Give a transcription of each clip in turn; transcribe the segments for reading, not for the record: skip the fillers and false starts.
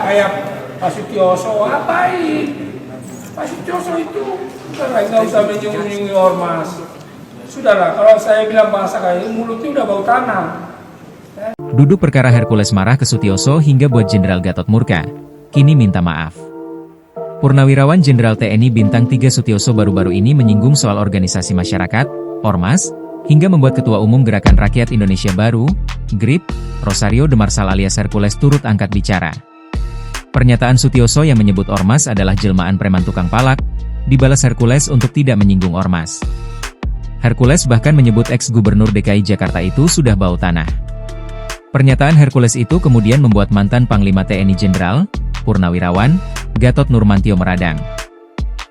kayak Pak Sutioso, ngapain? Pak Sutioso itu nggak usah menyinggung ormas. Sudahlah, kalau saya bilang bahasa kayak mulutnya udah bau tanah. Duduk perkara Hercules marah ke Sutioso hingga buat Jenderal Gatot murka. Kini minta maaf. Purnawirawan Jenderal TNI Bintang 3 Sutioso baru-baru ini menyinggung soal organisasi masyarakat, ormas, hingga membuat Ketua Umum Gerakan Rakyat Indonesia Baru, GRIP, Rosario de Marsal alias Hercules turut angkat bicara. Pernyataan Sutioso yang menyebut ormas adalah jelmaan preman tukang palak, dibalas Hercules untuk tidak menyinggung ormas. Hercules bahkan menyebut ex-gubernur DKI Jakarta itu sudah bau tanah. Pernyataan Hercules itu kemudian membuat mantan Panglima TNI Jenderal, Purnawirawan, Gatot Nurmantio meradang.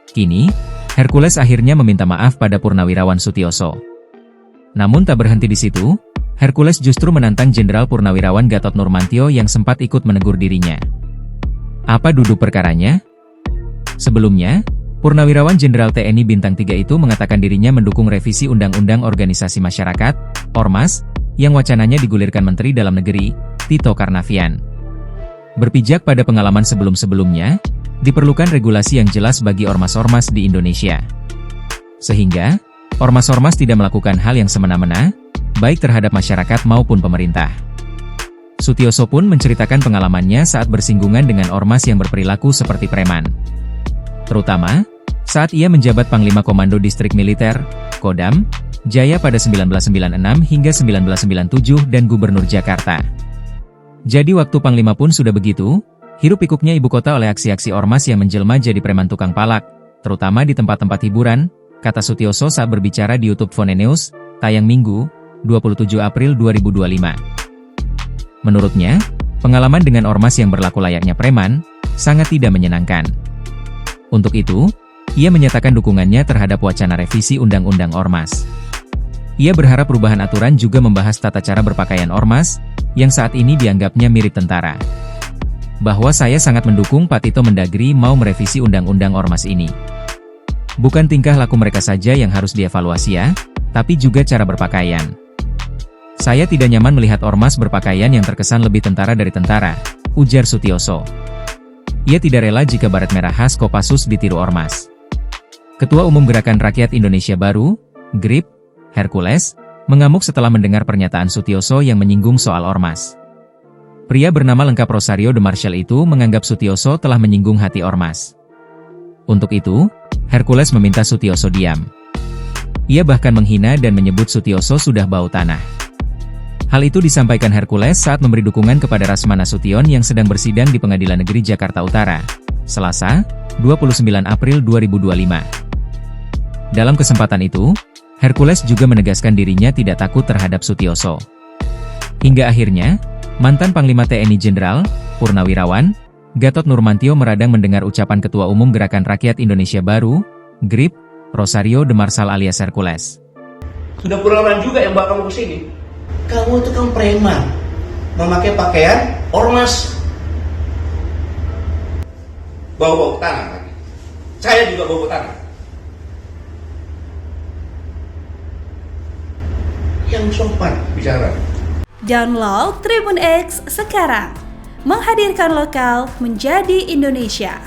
Kini, Hercules akhirnya meminta maaf pada Purnawirawan Sutioso. Namun tak berhenti di situ, Hercules justru menantang Jenderal Purnawirawan Gatot Nurmantio yang sempat ikut menegur dirinya. Apa duduk perkaranya? Sebelumnya, Purnawirawan Jenderal TNI Bintang 3 itu mengatakan dirinya mendukung revisi Undang-Undang Organisasi Masyarakat, Ormas, yang wacananya digulirkan Menteri Dalam Negeri, Tito Karnavian. Berpijak pada pengalaman sebelum-sebelumnya, diperlukan regulasi yang jelas bagi ormas-ormas di Indonesia. Sehingga, ormas-ormas tidak melakukan hal yang semena-mena, baik terhadap masyarakat maupun pemerintah. Sutioso pun menceritakan pengalamannya saat bersinggungan dengan ormas yang berperilaku seperti preman. Terutama, saat ia menjabat Panglima Komando Distrik Militer, Kodam, Jaya pada 1996 hingga 1997 dan Gubernur Jakarta. Jadi waktu Panglima pun sudah begitu, hiruk-pikuknya ibu kota oleh aksi-aksi ormas yang menjelma jadi preman tukang palak, terutama di tempat-tempat hiburan, kata Sutioso saat berbicara di YouTube Fonenews, tayang Minggu, 27 April 2025. Menurutnya, pengalaman dengan ormas yang berlaku layaknya preman, sangat tidak menyenangkan. Untuk itu, ia menyatakan dukungannya terhadap wacana revisi Undang-Undang Ormas. Ia berharap perubahan aturan juga membahas tata cara berpakaian ormas, yang saat ini dianggapnya mirip tentara. Bahwa saya sangat mendukung Pak Tito Mendagri mau merevisi Undang-Undang Ormas ini. Bukan tingkah laku mereka saja yang harus dievaluasi ya, tapi juga cara berpakaian. Saya tidak nyaman melihat ormas berpakaian yang terkesan lebih tentara dari tentara, ujar Sutioso. Ia tidak rela jika baret merah khas Kopassus ditiru ormas. Ketua Umum Gerakan Rakyat Indonesia Baru, GRIP, Hercules, mengamuk setelah mendengar pernyataan Sutioso yang menyinggung soal ormas. Pria bernama lengkap Rosario de Marsal itu menganggap Sutioso telah menyinggung hati ormas. Untuk itu, Hercules meminta Sutioso diam. Ia bahkan menghina dan menyebut Sutioso sudah bau tanah. Hal itu disampaikan Hercules saat memberi dukungan kepada Rasman Nasution yang sedang bersidang di Pengadilan Negeri Jakarta Utara, Selasa, 29 April 2025. Dalam kesempatan itu, Hercules juga menegaskan dirinya tidak takut terhadap Sutioso. Hingga akhirnya, mantan Panglima TNI Jenderal, Purnawirawan, Gatot Nurmantio meradang mendengar ucapan Ketua Umum Gerakan Rakyat Indonesia Baru, GRIP, Rosario de Marsal alias Hercules. Sudah puluhan juga yang bawa kamu ke sini. Kamu itu kan preman, memakai pakaian ormas, bau-bau tanah lagi. Saya juga bau tanah. Yang sopan bicara. Download Tribun X sekarang, menghadirkan lokal menjadi Indonesia.